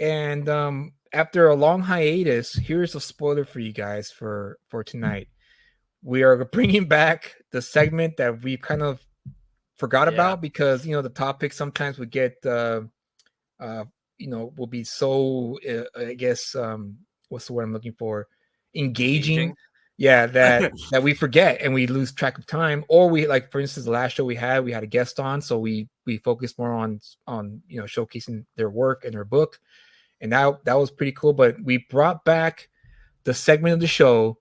And after a long hiatus, here's a spoiler for you guys for tonight. We are bringing back the segment that we kind of forgot about because the topic sometimes would get will be so I guess what's the word I'm looking for, engaging. Yeah, that we forget and we lose track of time. Or we, like, for instance, the last show we had a guest on, so we focused more on showcasing their work and their book, and that was pretty cool. But we brought back the segment of the show.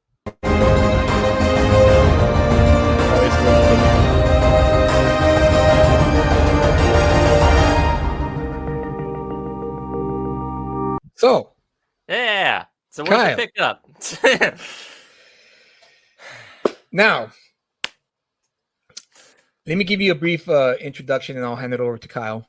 So so we're to pick up. Now, let me give you a brief introduction, and I'll hand it over to Kyle.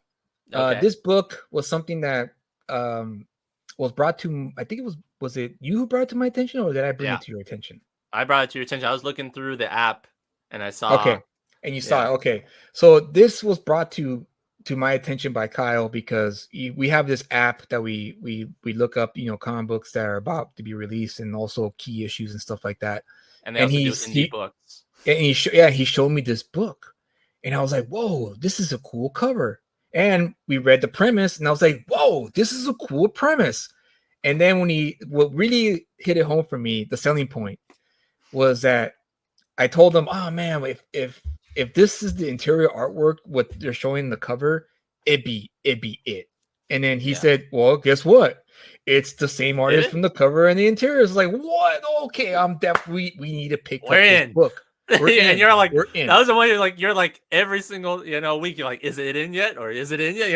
Okay. This book was something that was brought to, I think was it you who brought it to my attention, or did I bring it to your attention? I brought it to your attention. I was looking through the app and I saw. Okay, and you saw it. Okay, so this was brought to my attention by Kyle because we have this app that we look up, comic books that are about to be released and also key issues and stuff like that. And they also do indie books. And he showed me this book, and I was like, whoa, this is a cool cover. And we read the premise, and I was like, whoa, this is a cool premise. And then what really hit it home for me, the selling point, was that I told him, oh man, if this is the interior artwork, what they're showing in the cover, it'd be it. And then he said, well, guess what? It's the same artist from the cover and the interior. It's like, what? Okay, I'm definitely, we need to pick up this book. And you're like, that was the one you're like every single week, you're like, is it in yet? Or is it in yet?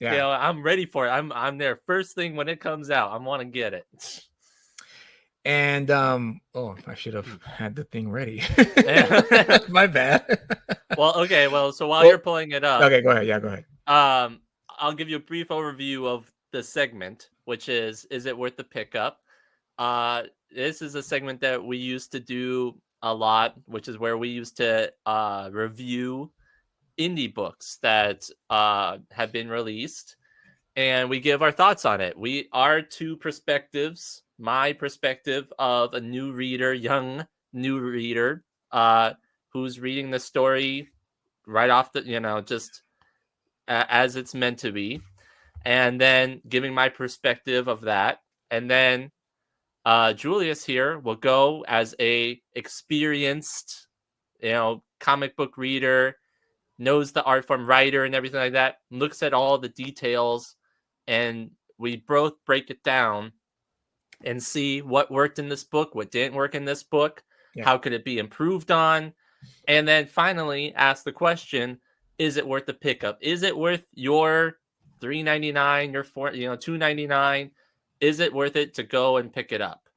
It's I'm ready for it. I'm there first thing when it comes out. I want to get it. And I should have had the thing ready. My bad. So while you're pulling it up, okay, go ahead. Yeah, go ahead. I'll give you a brief overview of the segment, which is it worth the pickup? This is a segment that we used to do a lot, which is where we used to review indie books that have been released, and we give our thoughts on it. We are two perspectives. My perspective of a new reader, young new reader, who's reading the story right off the, just as it's meant to be, and then giving my perspective of that. And then Julius here will go as a experienced, comic book reader, knows the art form, writer and everything like that, looks at all the details, and we both break it down and see what worked in this book, what didn't work in this book, how could it be improved on, and then finally ask the question, is it worth the pickup? Is it worth your $3.99, your $2.99? Is it worth it to go and pick it up?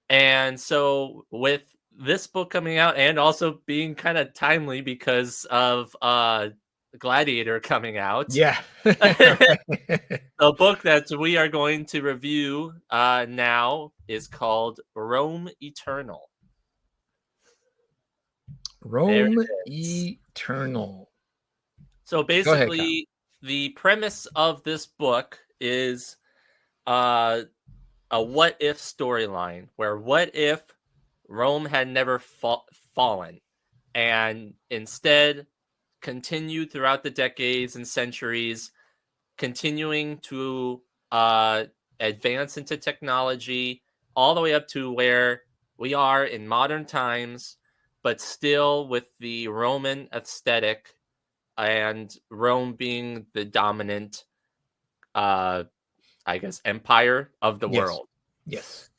And so with this book coming out and also being kind of timely because of Gladiator coming out. Yeah. The book that we are going to review now is called Rome Eternal. Rome Eternal. So basically, the premise of this book is a what if storyline, where what if Rome had never fallen and instead continued throughout the decades and centuries, continuing to advance into technology all the way up to where we are in modern times, but still with the Roman aesthetic and Rome being the dominant, empire of the world. Yes.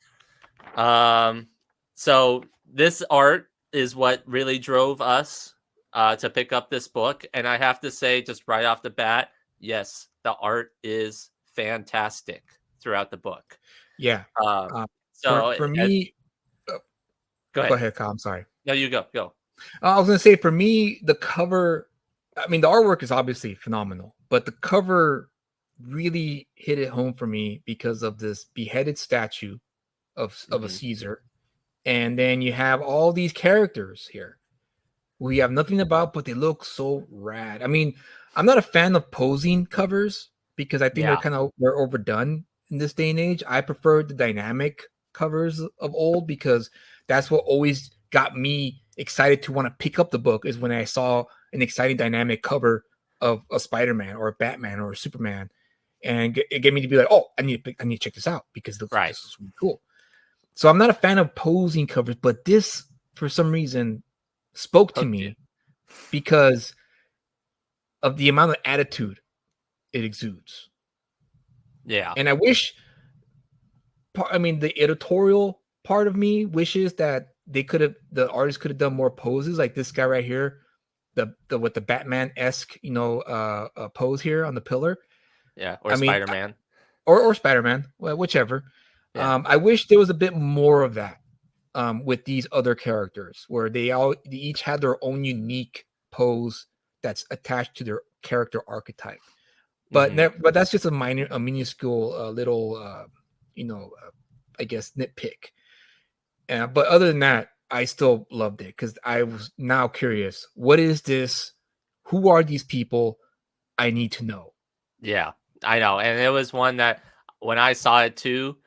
So this art is what really drove us to pick up this book. And I have to say, just right off the bat, yes, the art is fantastic throughout the book. Yeah. So for me, go ahead, Kyle. I'm sorry. No, you go. I was going to say, for me, the cover, I mean, the artwork is obviously phenomenal, but the cover really hit it home for me because of this beheaded statue of a Caesar. And then you have all these characters here we have nothing about, but they look so rad. I mean, I'm not a fan of posing covers, because I think they're overdone in this day and age. I prefer the dynamic covers of old because that's what always got me excited to want to pick up the book, is when I saw an exciting dynamic cover of a Spider-Man or a Batman or a Superman, and it get me to be like, oh, I need to check this out because this is really cool. So I'm not a fan of posing covers, but this for some reason spoke to me because of the amount of attitude it exudes. Yeah. And I wish, the editorial part of me wishes that the artist could have done more poses, like this guy right here, the with the Batman-esque, pose here on the pillar. Yeah, or Spider-Man. Or Spider-Man, whichever. Yeah. I wish there was a bit more of that with these other characters, where they each had their own unique pose that's attached to their character archetype. But but that's just a minuscule little I guess nitpick. But other than that, I still loved it because I was now curious. What is this? Who are these people? I need to know. Yeah, I know. And it was one that when I saw it too,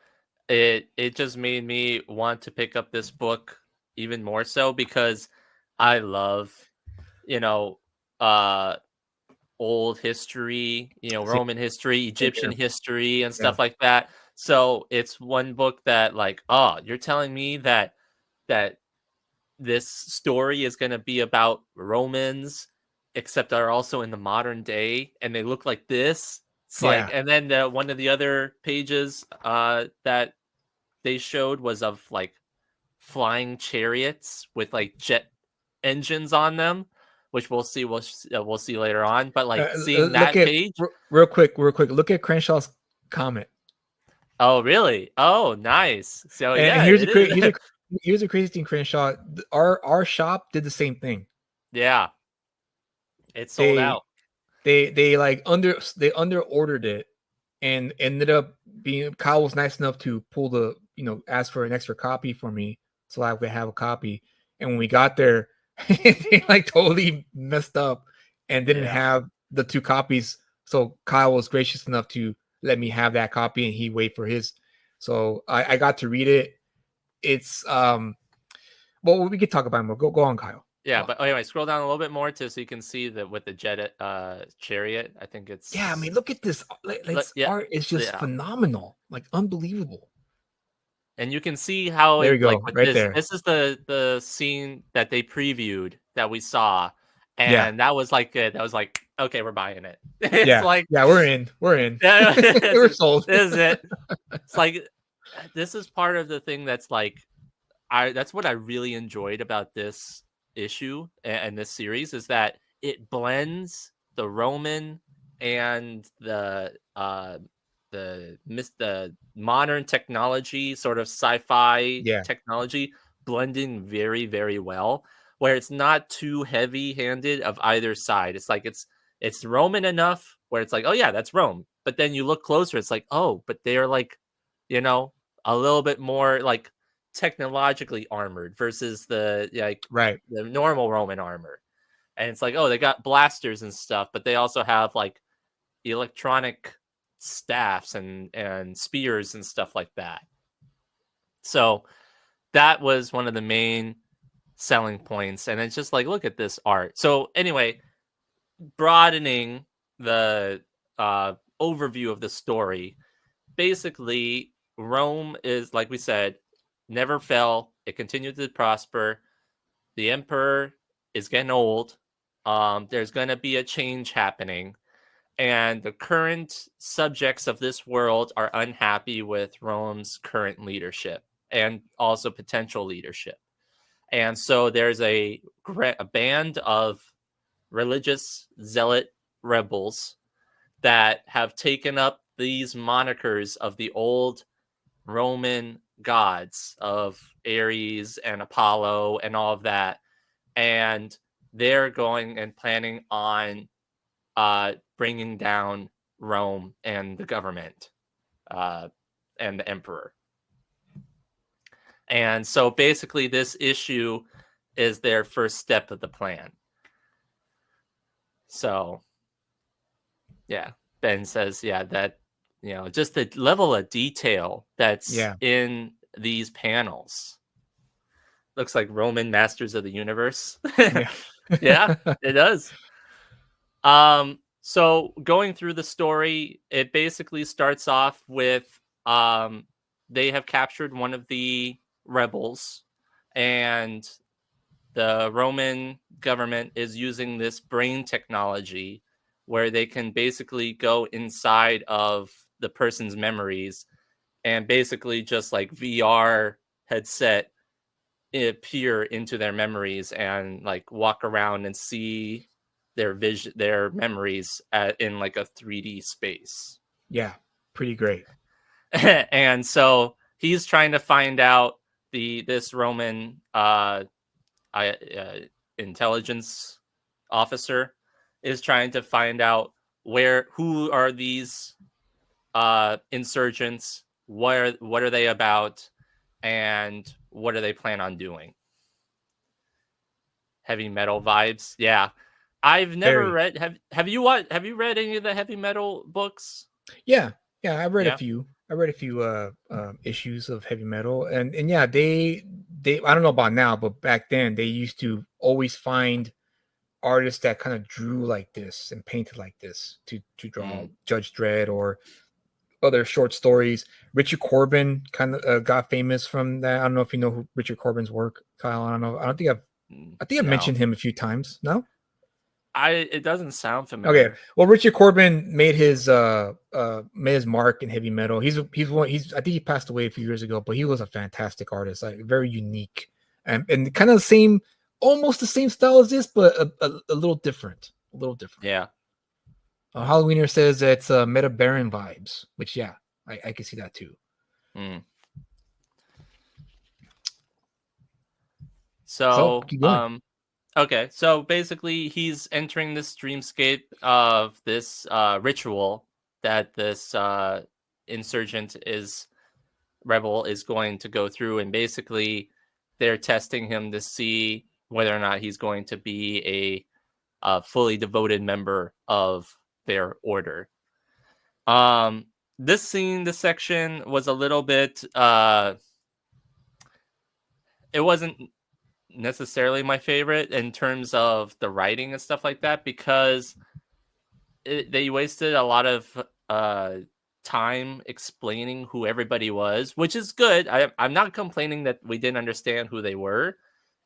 it just made me want to pick up this book even more so, because I love, uh old history, Roman history, Egyptian history and stuff like that. So it's one book that, like, oh, you're telling me that this story is going to be about Romans, except are also in the modern day, and they look like this. It's like, and then one of the other pages that they showed was of like flying chariots with like jet engines on them, which we'll see. We'll see later on. But like seeing that page, real quick. Look at Crenshaw's comment. Oh, really? Oh, nice. So And here's a crazy thing, Crenshaw. Our shop did the same thing. Yeah, it sold out. They under ordered it, and ended up being, Kyle was nice enough to pull the ask for an extra copy for me so I could have a copy. And when we got there, they like totally messed up and didn't have the 2 copies. So Kyle was gracious enough to let me have that copy, and he waited for his. So I got to read it. It's well, we could talk about it more. Go on, Kyle. Yeah, but anyway, scroll down a little bit more so you can see that with the jet chariot. I think it's look at this. Art is just phenomenal, like unbelievable. And you can see how there you go, like right there. This is the scene that they previewed that we saw, and that was like okay, we're buying it. It's like we're in. We're sold. This is it. It's like this is part of the thing that's like that's what I really enjoyed about this issue and this series, is that it blends the Roman and the modern technology, sort of sci-fi technology, blending very, very well, where it's not too heavy-handed of either side. It's like it's Roman enough where it's like, oh yeah, that's Rome. But then you look closer, it's like, oh, but they're like, a little bit more like technologically armored versus the the normal Roman armor. And it's like, oh, they got blasters and stuff, but they also have like electronic staffs and spears and stuff like that. So that was one of the main selling points. And it's just like, look at this art. So anyway, broadening the overview of the story, basically Rome is, like we said, never fell. It continued to prosper. The emperor is getting old. There's going to be a change happening. And the current subjects of this world are unhappy with Rome's current leadership and also potential leadership. And so there's a band of religious zealot rebels that have taken up these monikers of the old Roman gods of Ares and Apollo and all of that. And they're going and planning on bringing down Rome and the government and the emperor. And so basically this issue is their first step of the plan. So, yeah. Ben says, yeah, that just the level of detail that's Yeah. in these panels looks like Roman Masters of the Universe. Yeah. Yeah, it does. So going through the story, it basically starts off with they have captured one of the rebels, and the Roman government is using this brain technology where they can basically go inside of the person's memories and basically just like VR headset peer into their memories and like walk around and see their memories in like a 3D space. Yeah. Pretty great. And so he's trying to find out this Roman I, intelligence officer is trying to find out who are these insurgents, what are they about, and what do they plan on doing. Heavy metal vibes. Yeah. I've never Very. read have you read any of the heavy metal books? Yeah. Yeah. I read a Yeah. few. I read a few issues of heavy metal, and yeah, they I don't know about now, but back then they used to always find artists that kind of drew like this and painted like this to draw Mm, Judge Dredd or other short stories. Richard Corbin kind of got famous from that. I don't know if you know who Richard Corbin's work, Kyle. I don't know. I think I've no. mentioned him a few times. No. It doesn't sound Okay. familiar. Well, Richard Corbin made his mark in heavy metal. He's I think he passed away a few years ago, but he was a fantastic artist, like very unique and kind of the same, almost the same style as this, but a little different. A little different. Yeah. Halloweener says it's Meta Baron vibes, which yeah, I can see that too. Mm. So So, keep going. okay. So basically, he's entering this dreamscape of this ritual that this insurgent is rebel is going to go through, and basically, they're testing him to see whether or not he's going to be a fully devoted member of their order. Um, this section was a little bit. It wasn't necessarily my favorite in terms of the writing and stuff like that because they wasted a lot of time explaining who everybody was, which is good. I'm not complaining that we didn't understand who they were.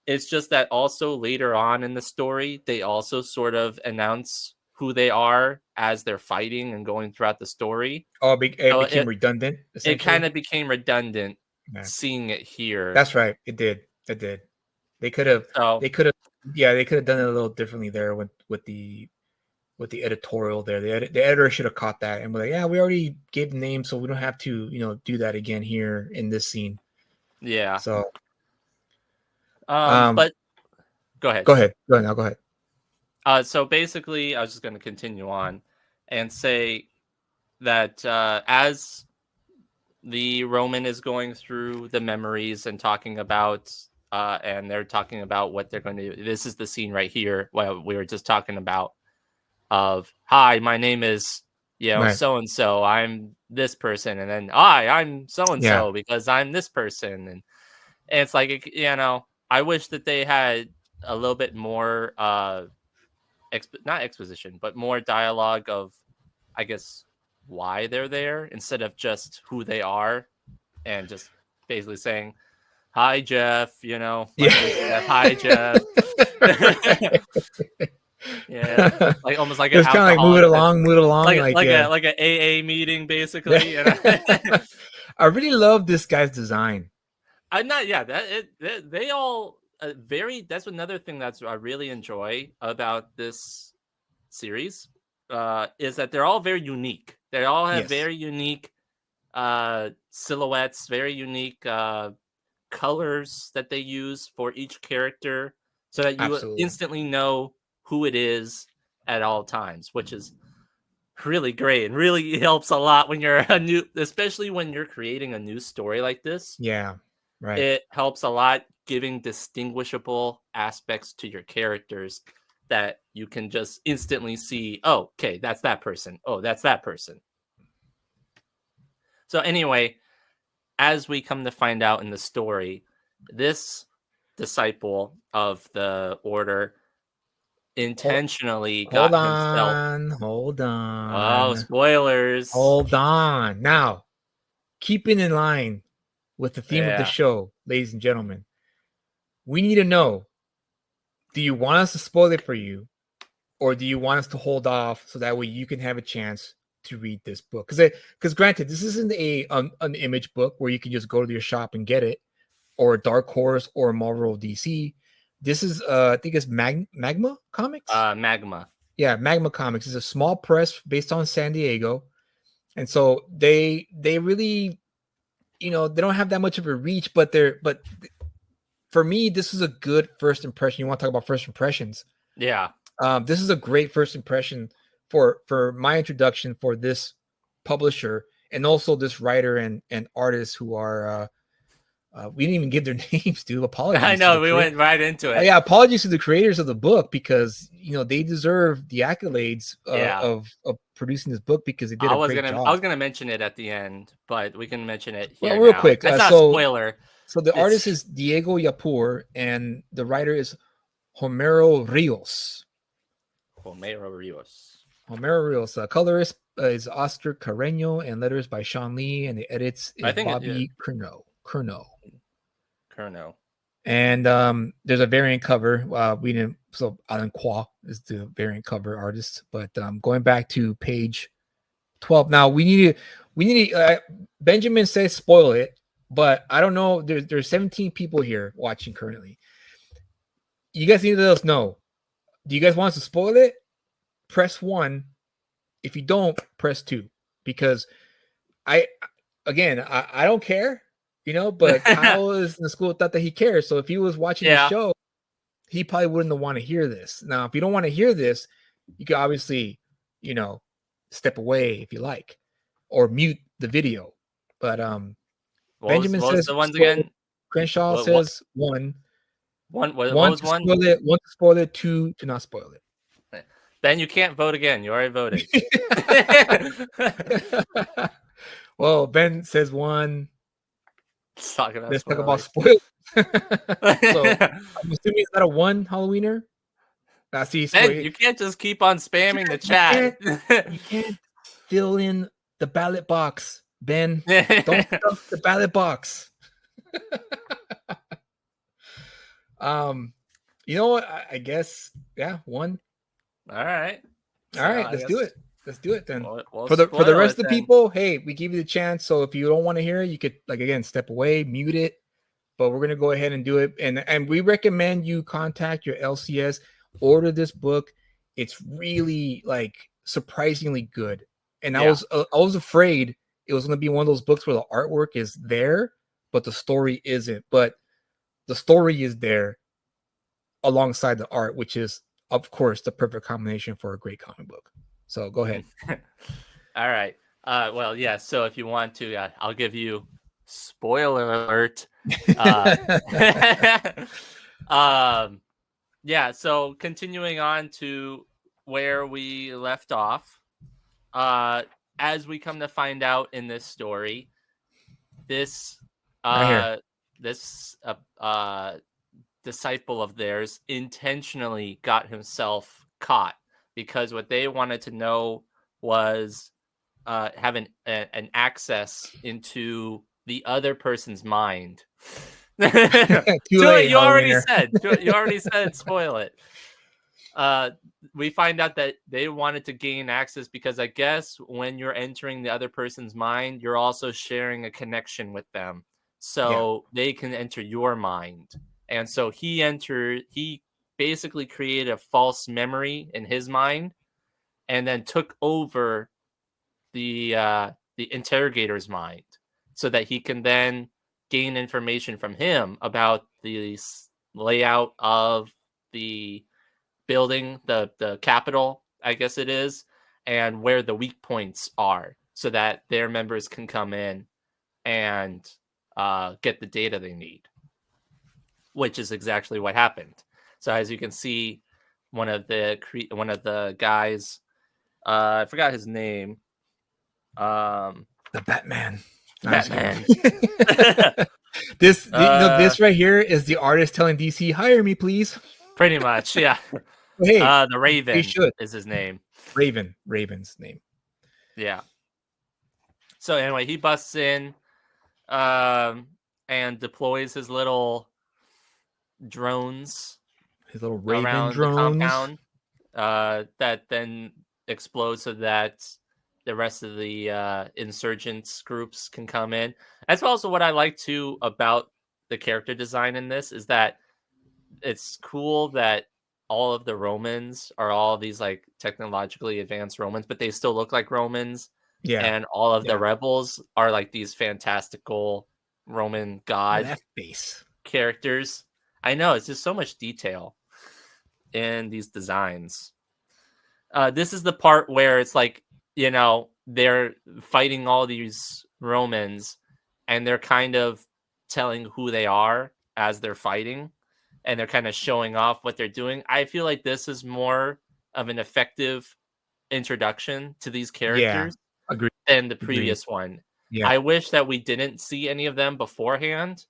It's just that also later on in the story, they also sort of announce who they are as they're fighting and going throughout the story. Oh, it So became redundant it kind essentially. of became redundant Yeah, seeing it here. that's right. It did. It did. They could have. So They could have. Yeah, they could have done it a little differently there with the editorial there. The editor should have caught that and be like, yeah, we already gave the name, so we don't have to, do that again here in this scene. yeah. So, um, But go ahead. go ahead. Go ahead now. Go ahead. So basically, I was just going to continue on and say that as the Roman is going through the memories and talking about, and they're talking about what they're going to do. This is the scene right here. Well, we were just talking about of, hi, my name is, Right. so and so. I'm this person, and then hi, I'm so and Yeah. so because I'm this person, and it's like I wish that they had a little bit more not exposition, but more dialogue of, I guess, why they're there instead of just who they are and just basically saying, "Hi, Jeff." My Yeah. name is Jeff. Hi, Jeff. Right. Yeah, like almost like an Just kind of like alcoholic, move it along, like yeah. like a AA meeting, Yeah. basically. I really love this guy's design. I'm not. Yeah, they all very. That's another thing that's I really enjoy about this series is that they're all very unique. They all have Yes, very unique silhouettes, very unique colors that they use for each character, so that you absolutely. instantly know who it is at all times, which is really great and really helps a lot when you're especially when you're creating a new story like this. Yeah, right. It helps a lot giving distinguishable aspects to your characters that you can just instantly see, oh, okay, that's that person. Oh, that's that person. So anyway, as we come to find out in the story, this disciple of the order intentionally Hold got himself. on. Hold Oh, on. spoilers. Hold on. Now, keeping in line with the theme of the Yeah. show, ladies and gentlemen, we need to know, do you want us to spoil it for you, or do you want us to hold off so that way you can have a chance to read this book? Because granted, this isn't an image book where you can just go to your shop and get it, or Dark Horse or Marvel DC. This is I think it's Magma Comics. Magma. Yeah, Magma Comics is a small press based on San Diego, and so they really, they don't have that much of a reach, but for me, this is a good first impression. You want to talk about first impressions? Yeah. This is a great first impression for my introduction for this publisher, and also this writer and artist who are we didn't even give their names, dude. Apologies. I know, we went right into it. Yeah, apologies to the creators of the book, because they deserve the accolades of producing this book, because they did a great job. I was gonna mention it at the end, but we can mention it here. Well, real now. quick, That's not a spoiler. So the artist is Diego Yapur, and the writer is Homero Rios. Homero Rios. Colorist is Oscar Carreño, and letters by Sean Lee, and the edits is Bobby Curnow. And there's a variant cover. Alan Kwa is the variant cover artist. But going back to page 12. Now we need to. Benjamin says spoil it, but I don't know. There's 17 people here watching currently. You guys need to let us know. Do you guys want us to spoil it? Press 1. If you don't, press 2. Because I don't care, but Kyle is in the school thought that he cares. So if he was watching the show, he probably wouldn't want to hear this. Now, if you don't want to hear this, you can obviously, step away if you like, or mute the video. But Benjamin says the ones again. Crenshaw says 1. What was one? Spoil it, 1 to spoil it, 2 to not spoil it. Then you can't vote again. You already voted. Well, Ben says 1. Let's talk about spoilers. So I'm assuming it's not a 1 Halloweener. Ben, you can't just keep on spamming the chat. You can't fill in the ballot box, Ben. Don't stuff the ballot box. You know what? I guess 1. All right. Let's do it. Let's do it then. We'll for the rest of the people, hey, we give you the chance. So if you don't want to hear it, you could step away, mute it. But we're gonna go ahead and do it. And we recommend you contact your LCS, order this book. It's really surprisingly good. And I was afraid it was gonna be one of those books where the artwork is there, but the story isn't. But the story is there alongside the art, which is, of course, the perfect combination for a great comic book. So go ahead. All right. Well, yeah. So if you want to, I'll give you spoiler alert. Yeah. So continuing on to where we left off, as we come to find out in this story, this disciple of theirs intentionally got himself caught, because what they wanted to know was have an access into the other person's mind. You already said spoil it. We find out that they wanted to gain access because I guess when you're entering the other person's mind, you're also sharing a connection with them, so they can enter your mind. And so he basically created a false memory in his mind and then took over the interrogator's mind so that he can then gain information from him about the layout of the building, the capital, I guess it is, and where the weak points are, so that their members can come in and get the data they need, which is exactly what happened. So as you can see, one of the guys. I forgot his name. The Batman. Batman. This this right here is the artist telling DC, hire me, please. Pretty much, yeah. Hey, the Raven is his name. Raven's name. Yeah. So anyway, he busts in and deploys his little drones. His little Raven around drones. the compound that then explode so that the rest of the insurgents groups can come in. That's also what I like too about the character design in this is that it's cool that all of the Romans are all these like technologically advanced Romans, but they still look like Romans. Yeah. And all of the rebels are like these fantastical Roman god that face characters. I know, it's just so much detail in these designs. This is the part where it's like, you know, they're fighting all these Romans and they're kind of telling who they are as they're fighting and they're kind of showing off what they're doing. I feel like this is more of an effective introduction to these characters than the previous one. Yeah. I wish that we didn't see any of them beforehand.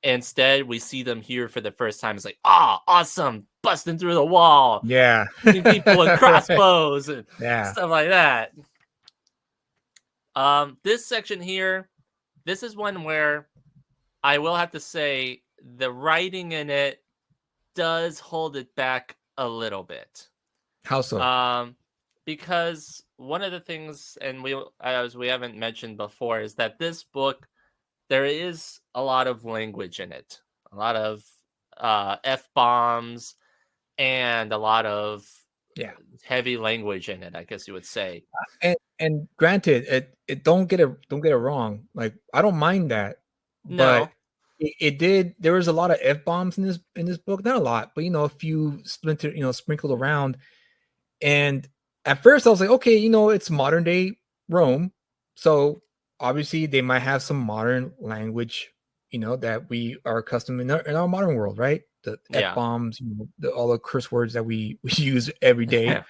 Instead, we see them here for the first time. It's like, awesome, busting through the wall. Yeah. Shooting people with crossbows and yeah. stuff like that. This section here, this is one where I will have to say the writing in it does hold it back a little bit. How so? Because one of the things, and as we haven't mentioned before, is that this book, there is a lot of language in it, a lot of F-bombs and a lot of heavy language in it, I guess you would say. And granted, it don't get it wrong. Like I don't mind that, but it did. There was a lot of F-bombs in this book, not a lot, but a few sprinkled around. And at first, I was like, okay, it's modern day Rome, so obviously they might have some modern language, that we are accustomed in our modern world, right? The F-bombs, all the curse words that we use every day,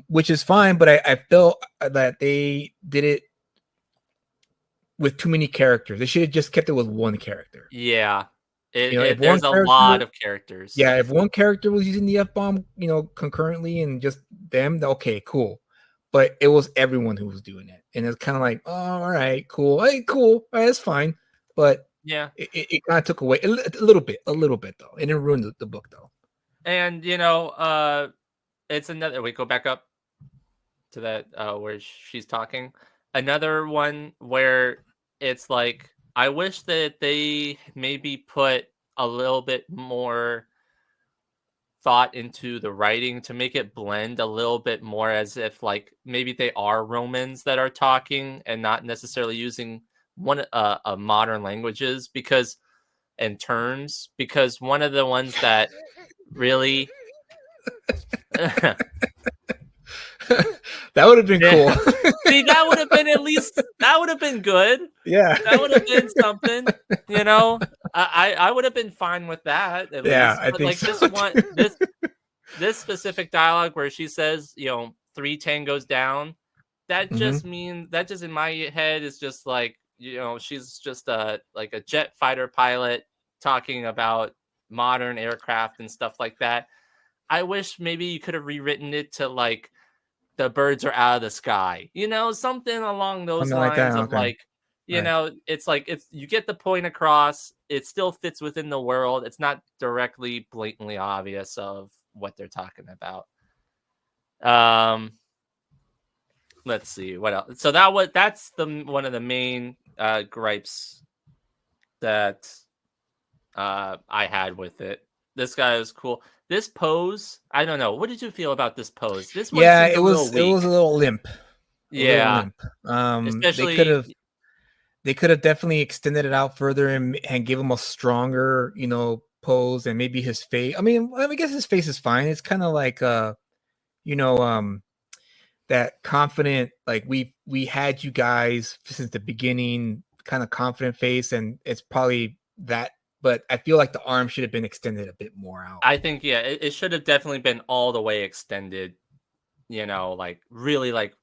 which is fine. But I felt that they did it with too many characters. They should have just kept it with one character. Yeah. There's a lot of characters. Yeah, if one character was using the F-bomb, concurrently and just them, okay, cool. But it was everyone who was doing it. And it's kind of like, oh, all right, cool. Hey, cool. All right, that's fine. But yeah, it kind of took away a little bit though. It didn't ruin the book though. And it's another, we go back up to that where she's talking. Another one where it's like, I wish that they maybe put a little bit more thought into the writing to make it blend a little bit more as if like maybe they are Romans that are talking and not necessarily using one modern languages because one of the ones that really that would have been cool. See, that would have been that would have been good. Yeah. That would have been something, I would have been fine with that at least. I think like so. This specific dialogue where she says, 3 tangos down, that just means that just in my head is just like, she's just like a jet fighter pilot talking about modern aircraft and stuff like that. I wish maybe you could have rewritten it to like the birds are out of the sky, something along those lines of like, it's like you get the point across. It still fits within the world. It's not directly blatantly obvious of what they're talking about. Let's see what else. So that's one of the main gripes that I had with it. This guy was cool. This pose, I don't know. What did you feel about this pose? This one it was a little limp. Especially they could have definitely extended it out further and give him a stronger, pose, and maybe his face. I mean, I guess his face is fine. It's kind of like that confident, like we had you guys since the beginning, kind of confident face, and it's probably that but I feel like the arm should have been extended a bit more out. I think it should have definitely been all the way extended. Like really like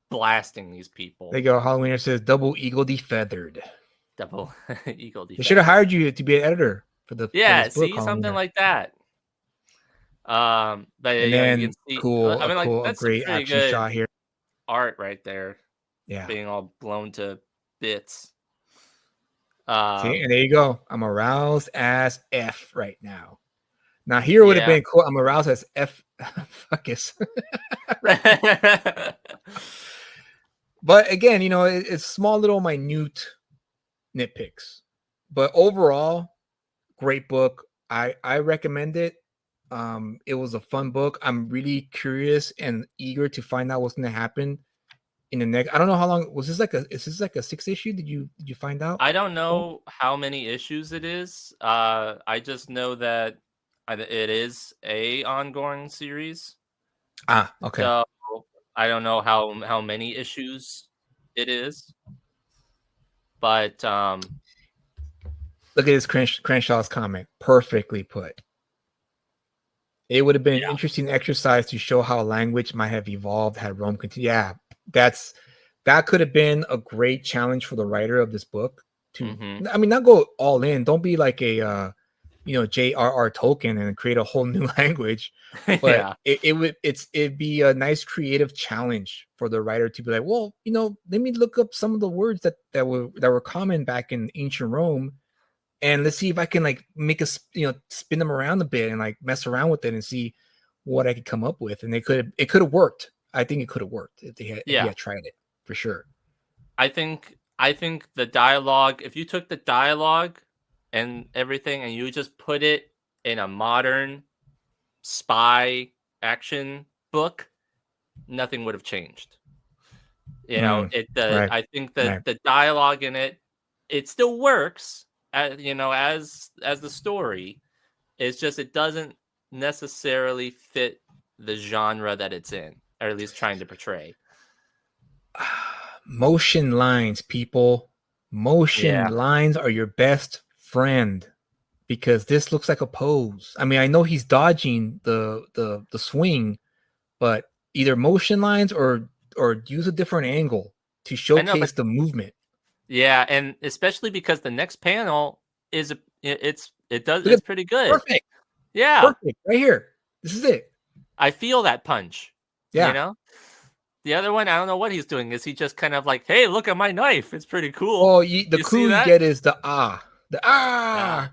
blasting these people. There you go. Halloweener says double eagle defeathered. Double eagle They should have defender. hired you to be an editor for this book. See something like that. But and you then can see. I mean, a that's some great pretty action good shot here. art right there. Yeah, being all blown to bits. See, and there you go. I'm aroused as F right now. Now here would have been cool. I'm aroused as F. Fuckus. But again, it's small little minute nitpicks. But overall, great book. I recommend it. It was a fun book. I'm really curious and eager to find out what's going to happen in the next. I don't know how long was this. Is this like a 6 issue? Did you find out? I don't know how many issues it is. I just know that it is a ongoing series. Okay. So I don't know how many issues it is, but look at this Crenshaw's comic. Perfectly put. It would have been an interesting exercise to show how language might have evolved had Rome continued. Yeah, that could have been a great challenge for the writer of this book to. I mean, not go all in. Don't be like a J.R.R. Tolkien and create a whole new language. But it'd be a nice creative challenge for the writer to be like, well, let me look up some of the words that were common back in ancient Rome, and let's see if I can like make spin them around a bit and like mess around with it and see what I could come up with. And it could have worked. I think it could have worked if they had tried it, for sure. I think the dialogue, if you took the dialogue and everything and you just put it in a modern spy action book, nothing would have changed. I think that the dialogue in it still works, as the story. It's just it doesn't necessarily fit the genre that it's in, or at least trying to portray. Motion lines, people. Motion lines are your best friend, because this looks like a pose. I mean, I know he's dodging the swing, but either motion lines or use a different angle to showcase the movement. Yeah, and especially because the next panel it's pretty good. Perfect. Yeah. Perfect. Right here. This is it. I feel that punch. Yeah. The other one, I don't know what he's doing. Is he just kind of like, hey, look at my knife? It's pretty cool. Oh, the clue you get is the ah. The ah. Yeah.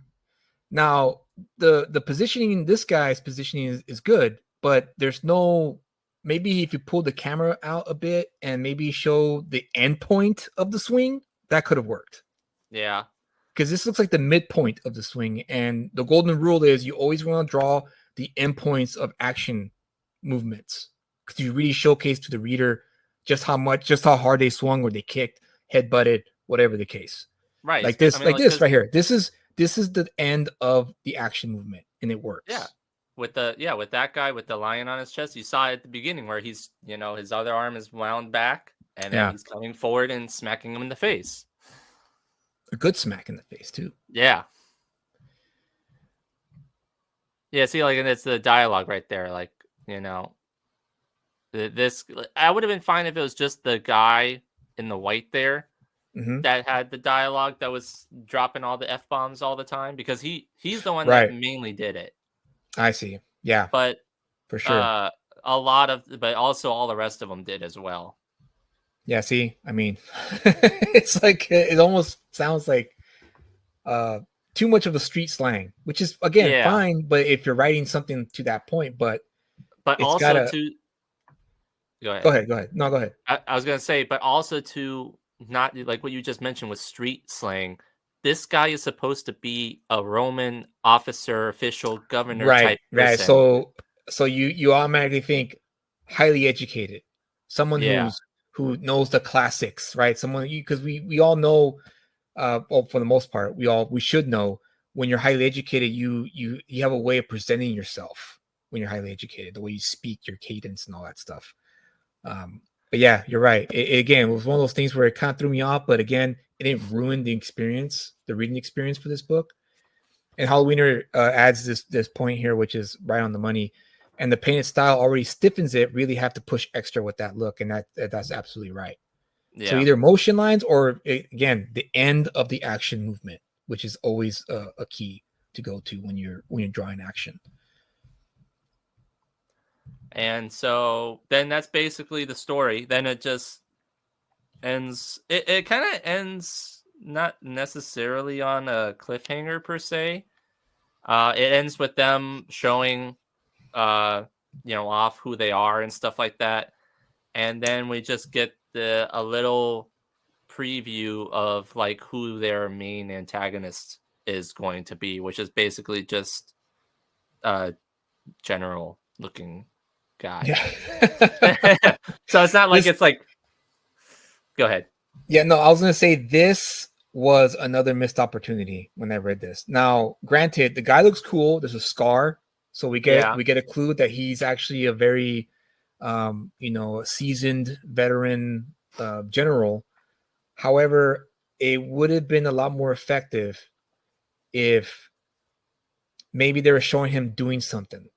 Now, the positioning, this guy's positioning is good, but there's no, maybe if you pull the camera out a bit and maybe show the end point of the swing, that could have worked. Yeah. Because this looks like the midpoint of the swing, and the golden rule is you always want to draw the endpoints of action movements, because you really showcase to the reader just how hard they swung or they kicked, head butted, whatever the case. Right. Like this, this right here. This is the end of the action movement, and it works. Yeah. With that guy with the lion on his chest, you saw it at the beginning where he's, his other arm is wound back, and then he's coming forward and smacking him in the face. A good smack in the face too. Yeah. Yeah, see, like, and it's the dialogue right there. Like, this, I would have been fine if it was just the guy in the white there that had the dialogue that was dropping all the F-bombs all the time, because he's the one that mainly did it. I see. Yeah. But for sure. But also all the rest of them did as well. Yeah, see, I mean, it's like, it almost sounds like too much of a street slang, which is, again, fine, but if you're writing something to that point, but it's also to go ahead. No, go ahead. I was gonna say, but also to not like what you just mentioned with street slang. This guy is supposed to be a Roman officer, official, governor type person. So you automatically think highly educated, someone who knows the classics, right? Someone, because we all know, well, for the most part, we should know, when you're highly educated, you have a way of presenting yourself when you're highly educated, the way you speak, your cadence, and all that stuff. But yeah, you're right. Again, it was one of those things where it kind of threw me off, but again, it didn't ruin the experience, the reading experience for this book. And Halloweener adds this point here, which is right on the money. And the painted style already stiffens it. Really have to push extra with that look, and that's absolutely right. So Yeah. either motion lines or again the end of the action movement, which is always a key to go to when you're drawing action. And so then that's basically the story. Then it just ends. It kind of ends not necessarily on a cliffhanger per se. It ends with them showing, off who they are and stuff like that, and then we just get a little preview of like who their main antagonist is going to be, which is basically just a general looking guy. Yeah. So it's not like This, it's like, go ahead. yeah, no, I was gonna say this was another missed opportunity when I read this. Now, granted, the guy looks cool. There's a scar, so Yeah. we get a clue that he's actually a very, seasoned veteran general. However, it would have been a lot more effective if maybe they were showing him doing something,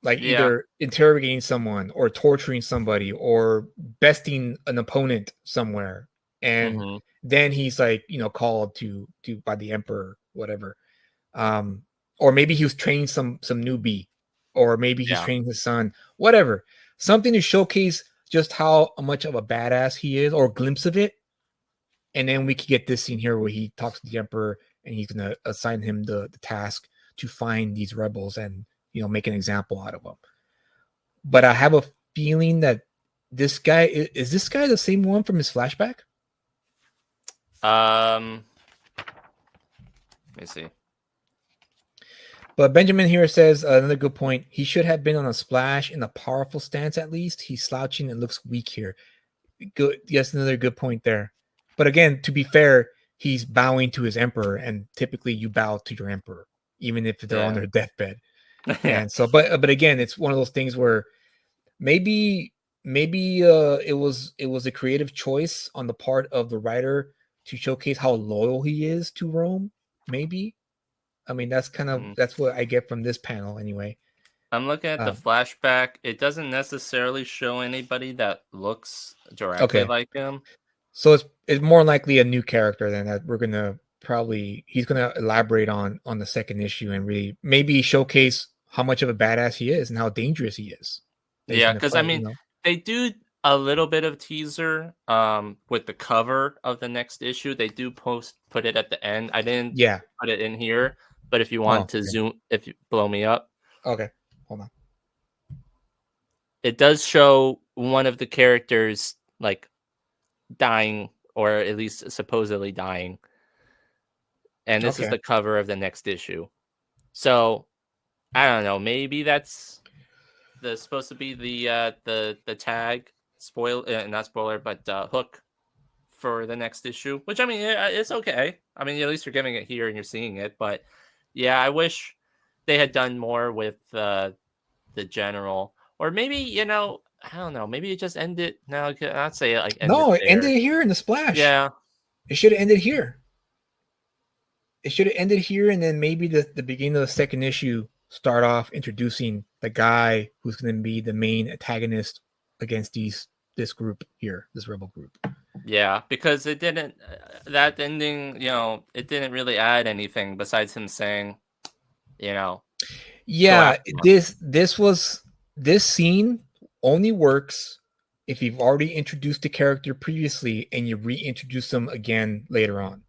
like Yeah. either interrogating someone or torturing somebody or besting an opponent somewhere, and Hmm. then he's like called to by the emperor, whatever. um or maybe he was training some newbie, or maybe he's Yeah. training his son, whatever, something to showcase just how much of a badass he is, or a glimpse of it. And then we could get this scene here where he talks to the emperor, and he's going to assign him the task to find these rebels and make an example out of them. But I have a feeling that this guy is this guy the same one from his flashback? Let me see. But Benjamin here says another good point. He should have been on a splash in a powerful stance at least. He's slouching and looks weak here. Good. Yes, another good point there. But again, to be fair, he's bowing to his emperor, and typically you bow to your emperor, even if they're on Yeah. their deathbed. Yeah. And so, but again, it's one of those things where maybe it was a creative choice on the part of the writer to showcase how loyal he is to Rome. Maybe. I mean, that's what I get from this panel anyway. I'm looking at the flashback. It doesn't necessarily show anybody that looks directly Okay. like him. So it's more likely a new character than that we're gonna he's gonna elaborate on the second issue and really maybe showcase how much of a badass he is and how dangerous he is that he's Yeah, gonna because I fight, mean, they do a little bit of teaser with the cover of the next issue. They do put it at the end. I didn't Yeah. put it in here, but if you Oh, want to okay. zoom, if you blow me up, Okay. Hold on. it does show one of the characters like dying, or at least supposedly dying. And this is Okay. the cover of the next issue. So I don't know. Maybe that's supposed to be the tag not spoiler, but hook for the next issue. Which I mean, it's okay. I mean, at least you're getting it here and you're seeing it. But yeah, I wish they had done more with the general, or maybe I don't know. Maybe it just ended. No, I'd say like ended No, it there. ended here in the splash. Yeah. It should have ended here. It should have ended here, and then maybe the beginning of the second issue start off introducing the guy who's going to be the main antagonist against this group here, this rebel group. Yeah, because it didn't that ending, it didn't really add anything besides him saying, go Yeah, after him. this scene only works if you've already introduced the character previously and you reintroduce them again later on.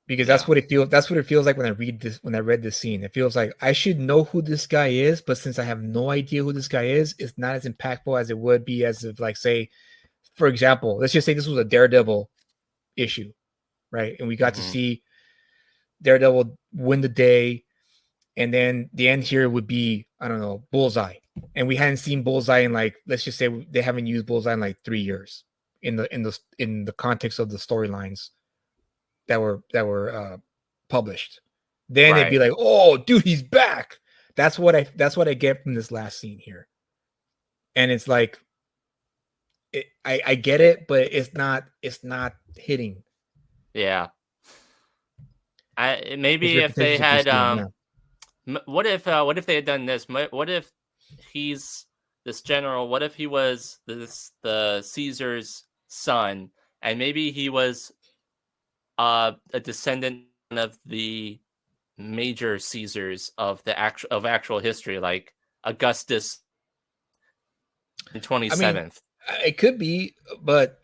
Because Yeah. that's what it feels like when I read this scene. It feels like I should know who this guy is, but since I have no idea who this guy is, it's not as impactful as it would be as if, like, say, for example, let's just say this was a Daredevil issue, right? And we got to Hmm. see Daredevil win the day, and then the end here would be, I don't know, Bullseye. And we hadn't seen Bullseye in, like, let's just say they haven't used Bullseye in like 3 years in the context of the storylines that were published. Then it'd Right. be like, oh, dude, he's back. That's what I get from this last scene here. And it's like, I get it, but it's not hitting. Yeah. His Maybe if they reputation precedes had him. Yeah. what if they had done this? What if he's this general? What if he was the Caesar's son, and maybe he was a descendant of the major Caesars of the actual history, like Augustus the I mean, 27th. it could be, but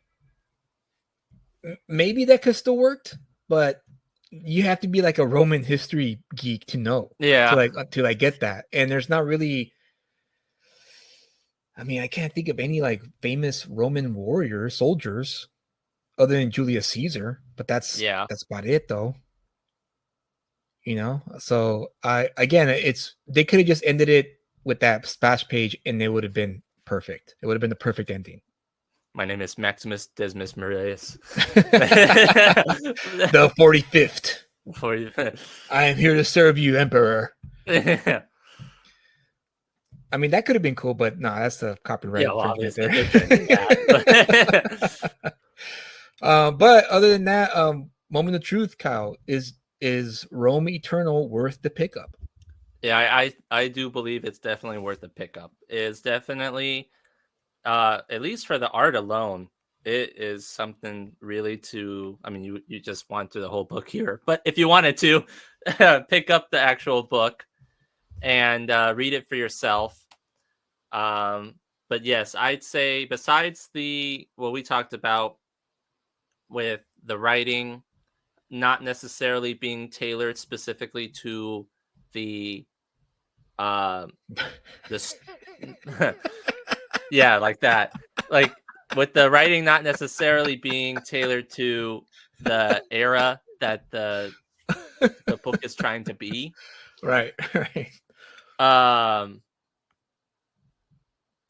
maybe that could still work. But you have to be like a Roman history geek to know Yeah. to like get that. And there's not really. I mean, I can't think of any like famous Roman warriors, soldiers, other than Julius Caesar. But that's Yeah. about it, though. So it's they could have just ended it with that splash page, and it would have been perfect. It would have been the perfect ending. My name is Maximus Decimus Meridius. The 45th. For you. I am here to serve you, Emperor. I mean, that could have been cool, but no, that's the copyright Yeah, well, infringement obviously there. But other than that, moment of truth, Kyle, is Rome Eternal worth the pickup? Yeah, I do believe it's definitely worth a pickup. It's definitely, at least for the art alone, it is something really to. I mean, you just want to the whole book here, but if you wanted to pick up the actual book and read it for yourself. But yes, I'd say besides what we talked about with the writing not necessarily being tailored specifically to the this yeah, like that, like with the writing not necessarily being tailored to the era that the book is trying to be, Right. um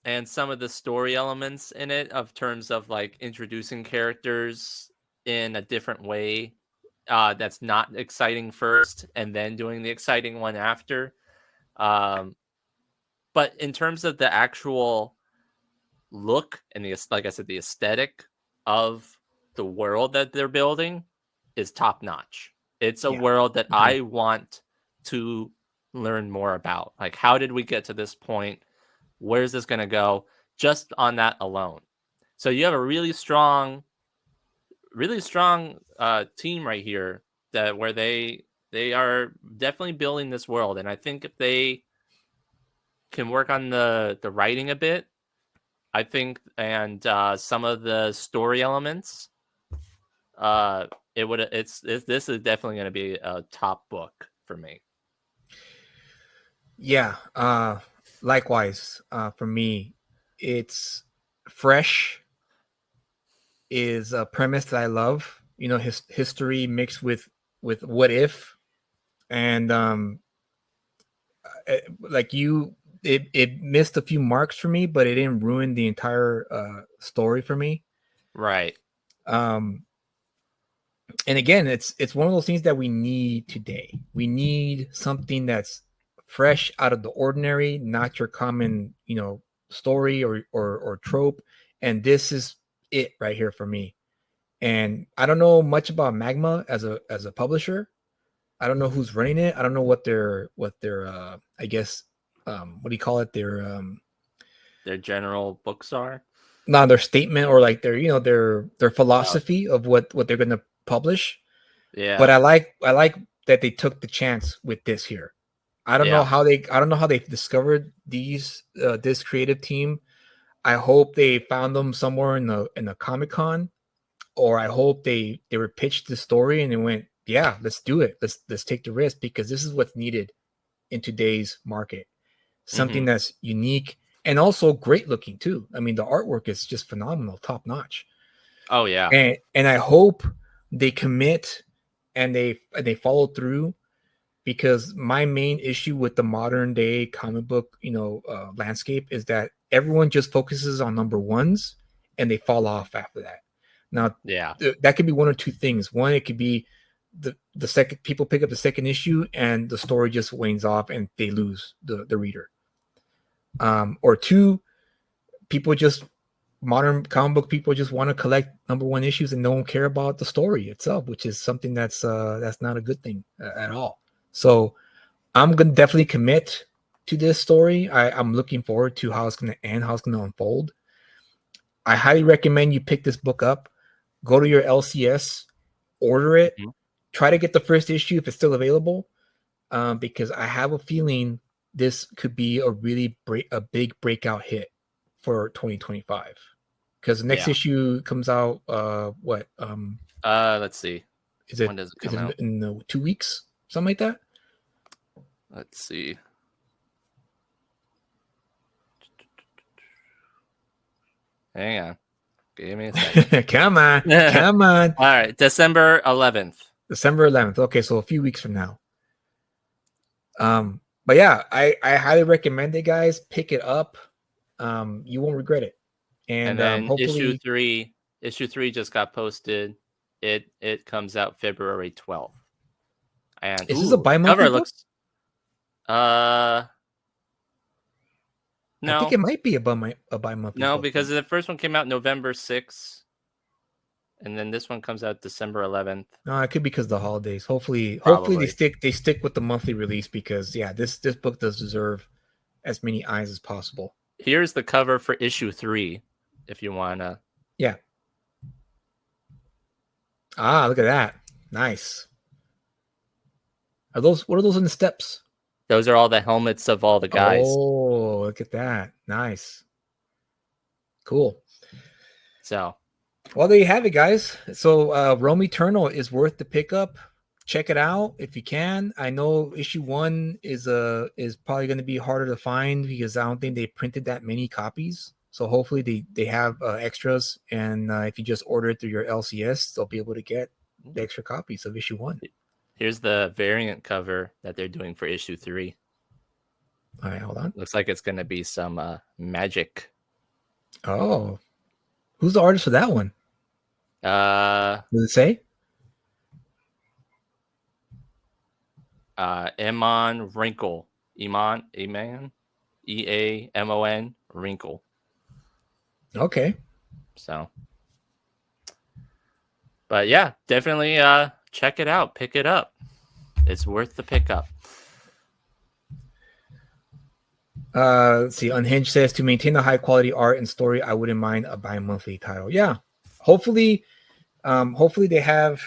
and some of the story elements in it of terms of like introducing characters in a different way, that's not exciting first and then doing the exciting one after. um but in terms of the actual look and like I said, the aesthetic of the world that they're building is top notch. It's a Yeah. world that Agreed. I want to learn more about. Like, how did we get to this point? Where's this going to go? Just on that alone. So you have a really strong team right here that where they are definitely building this world, and I think if they can work on the writing a bit, I think, and some of the story elements, it would this is definitely going to be a top book for me. Yeah. Likewise, for me, it's fresh is a premise that I love. His history mixed with what if, and like it missed a few marks for me, but it didn't ruin the entire story for me. Right. Um, and again, it's one of those things that we need today. We need something that's fresh out of the ordinary, not your common, story or trope. And this is it right here for me. And I don't know much about Magma as a publisher. I don't know who's running it. I don't know what their I guess what do you call it? Their general books are. Not their statement or like their philosophy of what they're gonna publish. Yeah. But I like that they took the chance with this here. I don't know how they discovered this creative team. I hope they found them somewhere in the Comic-Con, or I hope they were pitched the story and they went, yeah, let's do it. Let's take the risk, because this is what's needed in today's market. Something that's unique and also great looking too. I mean, the artwork is just phenomenal, top notch. Oh yeah. And I hope they commit and they follow through, because my main issue with the modern day comic book, landscape is that everyone just focuses on number ones and they fall off after that. Now, Yeah. that could be one or two things. One, it could be the second people pick up the second issue and the story just wanes off and they lose the reader. Or two, people just modern comic book people just want to collect #1 issues and don't care about the story itself, which is something that's not a good thing at all. So I'm gonna definitely commit to this story. I'm looking forward to how it's gonna end, how it's gonna unfold. I highly recommend you pick this book up. Go to your LCS, order it, try to get the first issue if it's still available, because I have a feeling this could be a really big breakout hit for 2025. Because the next issue comes out, let's see. Is it, when does it come out? In 2 weeks? Something like that? Let's see. Hang on. Give me a second. Come on. Come on. All right. December 11th. December 11th. Okay, so a few weeks from now. But yeah, I highly recommend it, guys. Pick it up. You won't regret it. And then hopefully issue three just got posted. It comes out February 12th. And is this a bi-monthly book? Looks no. I think it might be a bi-monthly No, book, because the first one came out November 6th. And then this one comes out December 11th. No, it could be because of the holidays. Hopefully Probably. they stick with the monthly release, because this book does deserve as many eyes as possible. Here's the cover for issue 3, if you wanna. Yeah. Ah, look at that. Nice. What are those in the steps? Those are all the helmets of all the guys. Oh, look at that. Nice. Cool. So, well, there you have it, guys. So Rome Eternal is worth the pickup. Check it out if you can. I know issue 1 is probably going to be harder to find, because I don't think they printed that many copies. So hopefully they have extras, and if you just order it through your LCS, they'll be able to get the extra copies of issue 1. Here's the variant cover that they're doing for issue 3. All right, hold on. Looks like it's going to be some magic. Oh, who's the artist for that one? Does it say? Eamon Wrinkle. Eamon Eamon Wrinkle. Okay. So, but yeah, definitely check it out. Pick it up. It's worth the pickup. Let's see. Unhinged says, to maintain the high quality art and story, I wouldn't mind a bi-monthly title. Yeah. Hopefully they have